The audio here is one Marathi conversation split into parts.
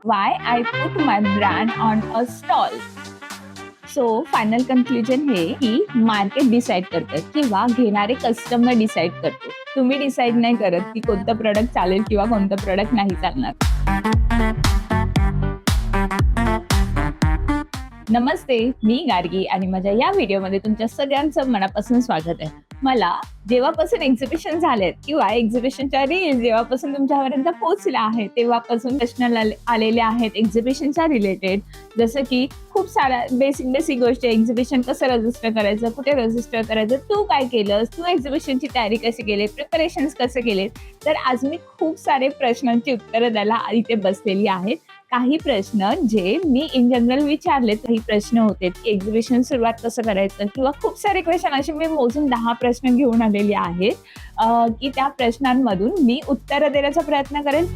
why I put my brand on a stall. So final conclusion हे की मार्केट डिसाईड करतं किंवा घेणारे कस्टमर डिसाईड करतो. तुम्ही डिसाईड नाही करत की कोणतं प्रोडक्ट चालेल किंवा कोणतं प्रोडक्ट नाही चालणार. नमस्ते, मी गार्गी आणि माझ्या या व्हिडिओमध्ये तुमच्या सगळ्यांचं मनापासून स्वागत आहे. मला जेव्हापासून एक्झिबिशन झालेत किंवा एक्झिबिशनच्या रील जेव्हापासून तुमच्यापर्यंत पोहोचल्या आहेत तेव्हापासून प्रश्न आलेले आहेत एक्झिबिशनच्या रिलेटेड. जसं की खूप साऱ्या बेसिक गोष्टी, एक्झिबिशन कसं रजिस्टर करायचं, कुठे रजिस्टर करायचं, तू काय केलंस, तू एक्झिबिशनची तयारी कशी केली, प्रिपरेशन्स कसे केले. तर आज मी खूप सारे प्रश्नांची उत्तरं द्यायला इथे बसलेली आहेत. काही प्रश्न जे मी इन जनरल विचारले, काही प्रश्न होते की एक्झिबिशन सुरुवात कसं करायचं किंवा खूप सारे क्वेश्चन असे मी मोजून 10 प्रश्न घेऊन आलेले आहेत की त्या प्रश्नांमधून मी उत्तरं देण्याचा प्रयत्न करेन.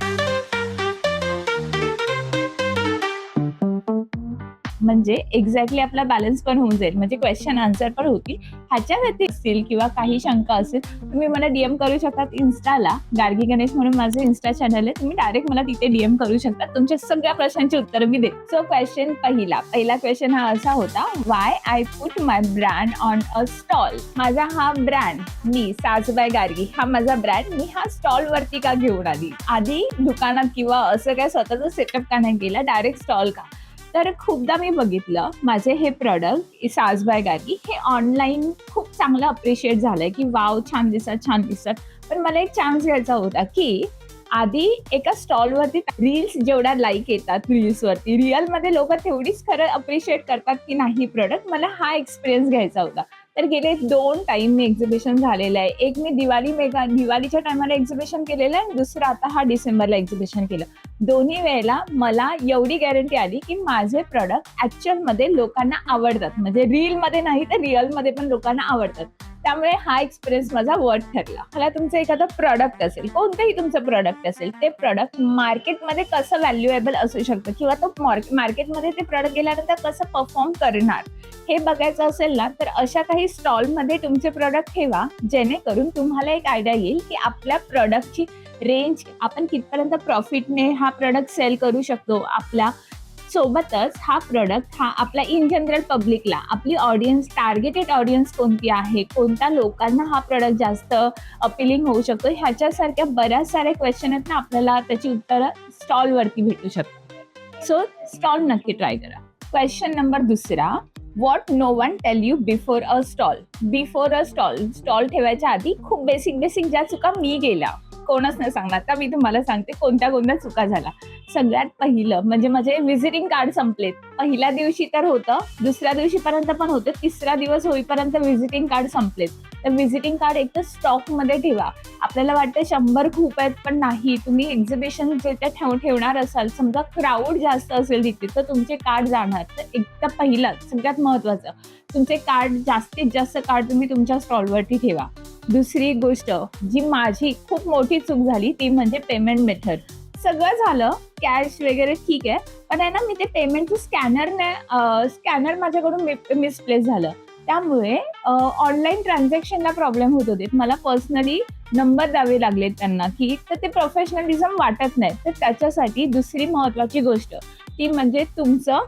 म्हणजे एक्झॅक्टली आपला बॅलन्स पण होऊन जाईल, म्हणजे क्वेश्चन आन्सर पण होतील. ह्याच्या व्यतिरिक्त असतील किंवा काही शंका असेल तुम्ही मला डीएम करू शकतात इन्स्टाला. गार्गी गणेश म्हणून माझं इन्स्टा चॅनल आहे, तुम्ही डायरेक्ट मला तिथे डीएम करू शकता. तुमच्या सगळ्या प्रश्नांची उत्तरं मी देते. सो क्वेश्चन पहिला क्वेश्चन हा असा होता, Y I put my brand on a stall. माझा हा ब्रँड, मी साजबाय गार्गी, हा माझा ब्रँड मी हा स्टॉल वरती का घेऊन आधी दुकानात किंवा असं काय स्वतःचा सेटअप का नाही केला, डायरेक्ट स्टॉल का. तर खूपदा मी बघितलं माझे हे प्रॉडक्ट साजबाय गार्गी हे ऑनलाईन खूप चांगलं अप्रिशिएट झालंय की वाव छान दिसतात. पण मला एक चान्स घ्यायचा होता की आधी एका स्टॉलवरती रील्स जेवढ्या लाईक येतात रील्सवरती, रिअलमध्ये लोक तेवढीच खरं अप्रिशिएट करतात की नाही प्रोडक्ट, मला हा एक्सपिरियन्स घ्यायचा होता. तर गेले 2 टाइम मी एक्झिबिशन झालेलं आहे. एक मी दिवाळीच्या टायमाला एक्झिबिशन केलेलं आहे, दुसरं आता हा डिसेंबरला एक्झिबिशन केलं. दोन्ही वेळेला मला एवढी गॅरंटी आली की माझे प्रोडक्ट ऍक्च्युअलमध्ये लोकांना आवडतात, म्हणजे रीलमध्ये नाही तर रिअलमध्ये पण लोकांना आवडतात. त्यामुळे हा एक्सपिरियन्स माझा वर्थ ठरला. मला तुमचं एखादं प्रॉडक्ट असेल, कोणतंही तुमचं प्रॉडक्ट असेल, ते प्रॉडक्ट मार्केटमध्ये कसं व्हॅल्युएबल असू शकतं किंवा तो मार्केटमध्ये ते प्रॉडक्ट गेल्यानंतर कसं परफॉर्म करणार हे बघायचं असेल ना, तर अशा काही स्टॉलमध्ये तुमचे प्रॉडक्ट ठेवा, जेणेकरून तुम्हाला एक आयडिया येईल की आपल्या प्रॉडक्टची रेंज, आपण कितपर्यंत प्रॉफिटने हा प्रॉडक्ट सेल करू शकतो. आपल्या सोबतच हा प्रॉडक्ट हा आपला इन जनरल पब्लिकला, आपली ऑडियन्स, टार्गेटेड ऑडियन्स कोणती आहे, कोणत्या लोकांना हा प्रॉडक्ट जास्त अपिलिंग होऊ शकतो, ह्याच्यासारख्या बऱ्याच सारे क्वेश्चन आहेत ना, आपल्याला त्याची उत्तरं स्टॉलवरती भेटू शकतात. सो स्टॉल नक्की ट्राय करा. Question number 2, what no one tell you before a stall. Stall ठेवायच्या आधी खूप बेसिक ज्या चुका मी केल्या, कोणच नाही सांगणार, तर मी तुम्हाला सांगते कोणत्या चुका झाल्या. सगळ्यात पहिलं म्हणजे माझे व्हिजिटिंग कार्ड संपलेत. पहिल्या दिवशी तर होतं, दुसऱ्या दिवशीपर्यंत पण होतं, तिसरा दिवस होईपर्यंत व्हिजिटिंग कार्ड संपलेत. तर व्हिजिटिंग कार्ड एक तर स्टॉकमध्ये ठेवा. आपल्याला वाटतं 100 खूप आहेत, पण नाही. तुम्ही एक्झिबिशन जिथे ठेवणार असाल, समजा क्राऊड जास्त असेल तिथे, तर तुमचे कार्ड जाणार. तर एकदा पहिलं सगळ्यात महत्त्वाचं, तुमचे कार्ड, जास्तीत जास्त कार्ड तुम्ही तुमच्या स्टॉलवरती ठेवा. दुसरी गोष्ट जी माझी खूप मोठी चूक झाली ती म्हणजे पेमेंट मेथड. सगळं झालं, कॅश वगैरे ठीक आहे, पण आहे ना, मी ते पेमेंटचं स्कॅनर माझ्याकडून मिसप्लेस झालं. त्यामुळे ऑनलाईन ट्रान्झॅक्शनला प्रॉब्लेम होत होते. मला पर्सनली नंबर द्यावे लागले त्यांना की, तर ते प्रोफेशनलिझम वाटत नाही. तर त्याच्यासाठी दुसरी महत्त्वाची गोष्ट ती म्हणजे तुमचं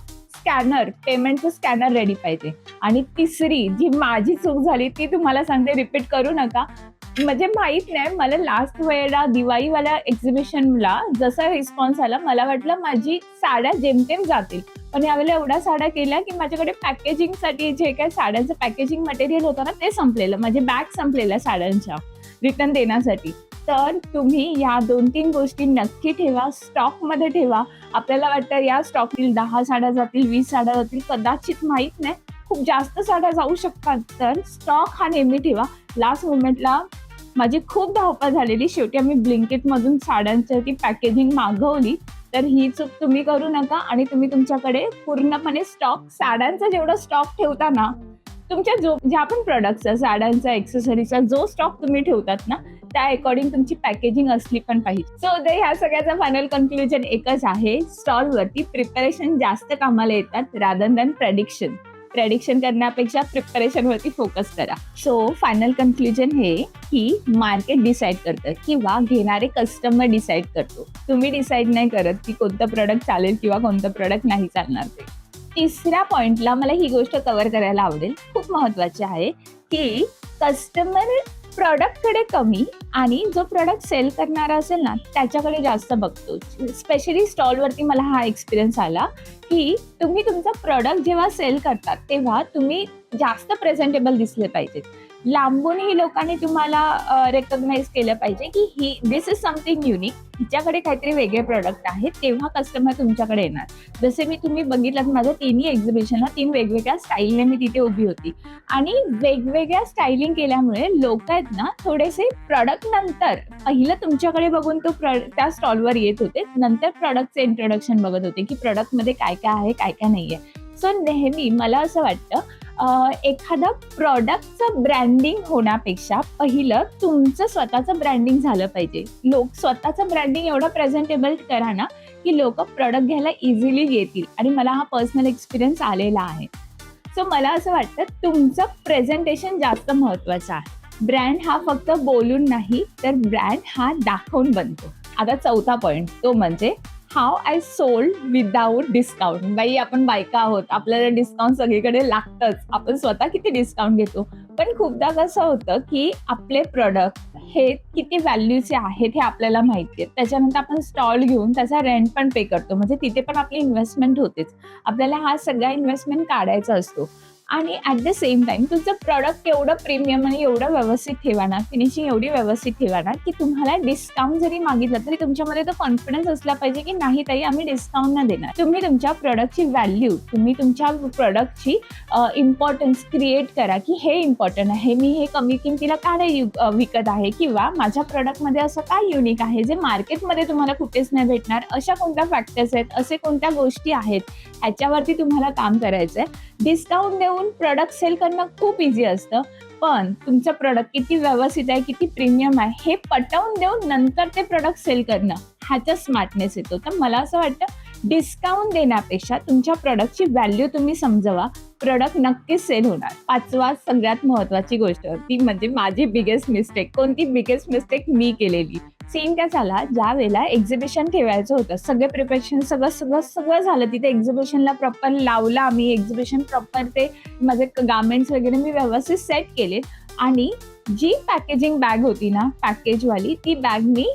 पेमेंटचं स्कॅनर रेडी पाहिजे. आणि तिसरी जी माझी चूक झाली ती तुम्हाला सांगते, रिपीट करू नका. म्हणजे माहित नाही, मला लास्ट वेळेला दिवाळीवाल्या एक्झिबिशनला जसा रिस्पॉन्स आला, मला वाटलं माझी साड्या जेमतेम जातील, पण यावेळेला एवढ्या साड्या केल्या की माझ्याकडे पॅकेजिंगसाठी जे काही साड्यांचं पॅकेजिंग मटेरियल होतं ना, ते संपलेलं. माझे बॅग संपलेल्या साड्यांच्या रिटर्न देण्यासाठी. तर तुम्ही या 2-3 गोष्टी नक्की ठेवा, स्टॉकमध्ये ठेवा. आपल्याला वाटतं या स्टॉकतील 10 साड्या जातील, 20 साड्या जातील, कदाचित माहीत नाही, खूप जास्त साड्या जाऊ शकतात. तर स्टॉक हा नेहमी ठेवा. लास्ट मोमेंटला माझी खूप धावपळ झालेली, शेवटी आम्ही ब्लिंकिटमधून साड्यांची ती पॅकेजिंग मागवली. तर ही चूक तुम्ही करू नका आणि तुम्ही तुमच्याकडे पूर्णपणे साड्यांचा जेवढा स्टॉक ठेवता ना, तुमच्या ज्या पण प्रोडक्ट्सचा, साड्यांचा, एक्सेसरीचा जो स्टॉक तुम्ही ठेवतात ना, त्या अकॉर्डिंग तुमची पॅकेजिंग असली पण पाहिजे. सो ह्या सगळ्याचा फायनल कन्क्लुजन एकच आहे, स्टॉलवरती प्रिपरेशन जास्त कामाला येतात रादर दॅन प्रेडिक्शन. प्रेडिक्शन करण्यापेक्षा प्रिपरेशनवरती फोकस करा. सो फायनल कन्क्लुजन हे की मार्केट डिसाईड करतं किंवा घेणारे कस्टमर डिसाईड करतो. तुम्ही डिसाईड नाही करत की कोणतं प्रोडक्ट चालेल किंवा कोणतं प्रोडक्ट नाही चालणार ते. तिसऱ्या पॉइंटला मला ही गोष्ट कव्हर करायला आवडेल, खूप महत्वाची आहे की कस्टमर प्रॉडक्टकडे कमी आणि जो प्रॉडक्ट सेल करणारा असेल ना त्याच्याकडे जास्त बघतो. स्पेशली स्टॉलवरती मला हा एक्सपिरियन्स आला की तुम्ही तुमचा प्रॉडक्ट जेव्हा सेल करतात तेव्हा तुम्ही जास्त प्रेझेंटेबल दिसले पाहिजेत. लांबूनही लोकांनी तुम्हाला रेकग्नाइज केलं पाहिजे की ही दिस इज समथिंग युनिक, हिच्याकडे काहीतरी वेगळे प्रोडक्ट आहेत, तेव्हा कस्टमर तुमच्याकडे येणार. जसे मी तुम्ही बघितलं माझ्या तिन्ही एक्झिबिशनला 3 वेगवेगळ्या स्टाईलने मी तिथे उभी होती आणि वेगवेगळ्या स्टाईलिंग केल्यामुळे लोक आहेत ना थोडेसे प्रॉडक्ट नंतर पहिलं तुमच्याकडे बघून तो त्या स्टॉलवर येत होते, नंतर प्रॉडक्टचे इंट्रोडक्शन बघत होते की प्रॉडक्टमध्ये काय काय आहे काय काय नाही आहे. सो नेहमी मला असं वाटतं एखादा प्रॉडक्टचं ब्रँडिंग होण्यापेक्षा पहिलं तुमचं स्वतःचं ब्रँडिंग झालं पाहिजे. लोक स्वतःचं ब्रँडिंग एवढं प्रेझेंटेबल करा ना की लोक प्रॉडक्ट घ्यायला इझिली येतील आणि मला हा पर्सनल एक्सपिरियन्स आलेला आहे. सो मला असं वाटतं तुमचं प्रेझेंटेशन जास्त महत्त्वाचं आहे. ब्रँड हा फक्त बोलून नाही तर ब्रँड हा दाखवून बनतो. आता चौथा पॉईंट तो म्हणजे how I sold without discount. बाई आपण बायका आहोत, आपल्याला डिस्काउंट सगळीकडे लागतंच. आपण स्वतः किती डिस्काउंट घेतो, पण खूपदा कसं होतं की आपले प्रोडक्ट हे किती व्हॅल्यूचे आहेत हे आपल्याला माहिती आहे. त्याच्यानंतर आपण स्टॉल घेऊन त्याचा रेंट पण पे करतो, म्हणजे तिथे पण आपली इन्व्हेस्टमेंट होतेच. आपल्याला हा सगळा इन्व्हेस्टमेंट काढायचा असतो आणि ॲट द सेम टाइम तुमचं प्रॉडक्ट एवढं प्रीमियम आणि एवढं व्यवस्थित ठेवा ना, फिनिशिंग एवढी व्यवस्थित ठेवा ना की तुम्हाला डिस्काउंट जरी मागितलं तरी तुमच्यामध्ये तो कॉन्फिडन्स असला पाहिजे की नाही ताई आम्ही डिस्काउंट नाही देणार. तुम्ही तुमच्या प्रॉडक्टची व्हॅल्यू, तुम्ही तुमच्या प्रॉडक्टची इम्पॉर्टन्स क्रिएट करा की हे इम्पॉर्टंट आहे, मी हे कमी किमतीला का नाही विकत आहे किंवा माझ्या प्रॉडक्टमध्ये असं काय युनिक आहे जे मार्केटमध्ये तुम्हाला कुठेच नाही भेटणार. अशा कोणत्या फॅक्टर्स आहेत, असे कोणत्या गोष्टी आहेत, ह्याच्यावरती तुम्हाला काम करायचं आहे. डिस्काउंट देऊन प्रोडक्ट सेल करणं खूप इझी असतं, पण तुमचं प्रोडक्ट किती व्यवस्थित आहे, किती प्रीमियम आहे हे पटवून देऊन नंतर ते प्रोडक्ट सेल करणं ह्याचा स्मार्टनेस येतो. तर मला असं वाटतं डिस्काउंट देण्यापेक्षा तुमच्या प्रोडक्टची व्हॅल्यू तुम्ही समजवा, प्रोडक्ट नक्कीच सेल होणार. पाचवा सगळ्यात महत्त्वाची गोष्ट ती म्हणजे माझी बिगेस्ट मिस्टेक. कोणती बिगेस्ट मिस्टेक मी केलेली? सीन काय झाला, ज्या वेळेला एक्झिबिशन ठेवायचं होतं, सगळे प्रिपरेशन सगळं झालं. तिथे एक्झिबिशनला प्रॉपर लावलं आम्ही, एक्झिबिशन प्रॉपर ते माझे गार्मेंट्स वगैरे मी व्यवस्थित सेट केले आणि जी पॅकेजिंग बॅग होती ना पॅकेजवाली, ती बॅग मी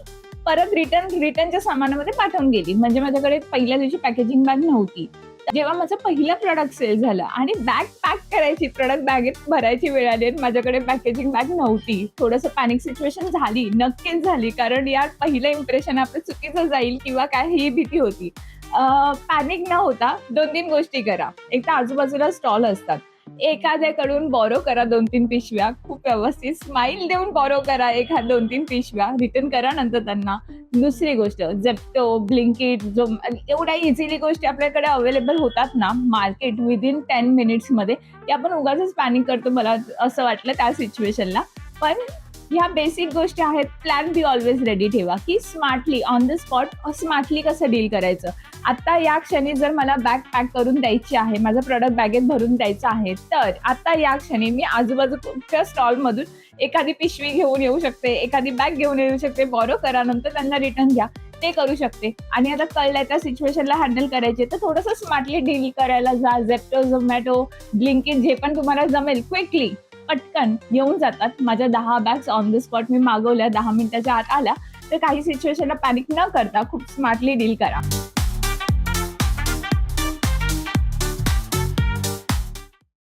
परत रिटर्नच्या सामानामध्ये पाठवून गेली. म्हणजे माझ्याकडे पहिल्या दिवशी पॅकेजिंग बॅग नव्हती. जेव्हा माझं पहिलं प्रोडक्ट सेल झालं आणि बॅग पॅक करायची, प्रोडक्ट बॅगेत भरायची वेळ आली आणि माझ्याकडे पॅकेजिंग बॅग नव्हती. थोडंसं पॅनिक सिच्युएशन झाली, नक्कीच झाली, कारण यार पहिलं इम्प्रेशन आपलं चुकीचं जाईल किंवा काय ही भीती होती. पॅनिक न होता 2-3 गोष्टी करा. एक तर आजूबाजूला स्टॉल असतात, एखाद्याकडून बॉरो करा 2-3 पिशव्या, खूप व्यवस्थित स्माईल देऊन बॉरो करा 2-3 पिशव्या, रिटर्न करा नंतर त्यांना. दुसरी गोष्ट झेप्टो, ब्लिंकिट, जो एवढ्या इझिली गोष्टी आपल्याकडे अवेलेबल होतात ना मार्केट विदिन 10 मिनिट्समध्ये, की आपण उगाचच पॅनिक करतो मला असं वाटलं त्या सिच्युएशनला. पण ह्या बेसिक गोष्टी आहेत. प्लॅन बी ऑलवेज रेडी ठेवा की smartly on the spot smartly कसं डील करायचं. आता या क्षणी जर मला बॅग पॅक करून द्यायची आहे, माझं प्रोडक्ट बॅगेत भरून द्यायचं आहे, तर आता या क्षणी मी आजूबाजूच्या स्टॉलमधून एखादी पिशवी घेऊन येऊ शकते, एखादी बॅग घेऊन येऊ शकते, बॉरो करा, नंतर त्यांना रिटर्न घ्या, ते करू शकते. आणि आता कळलंय त्या सिच्युएशनला हँडल करायचे तर थोडंसं स्मार्टली डील करायला जा. झेप्टो, झोमॅटो, ब्लिंकिट जे पण तुम्हाला जमेल क्विकली पटकन येऊन जातात. माझ्या 10 बॅग्स ऑन द स्पॉट मी मागवल्या, 10 मिनिटाच्या आत आल्या. तर काही सिच्युएशनला पॅनिक न करता खूप स्मार्टली डील करा.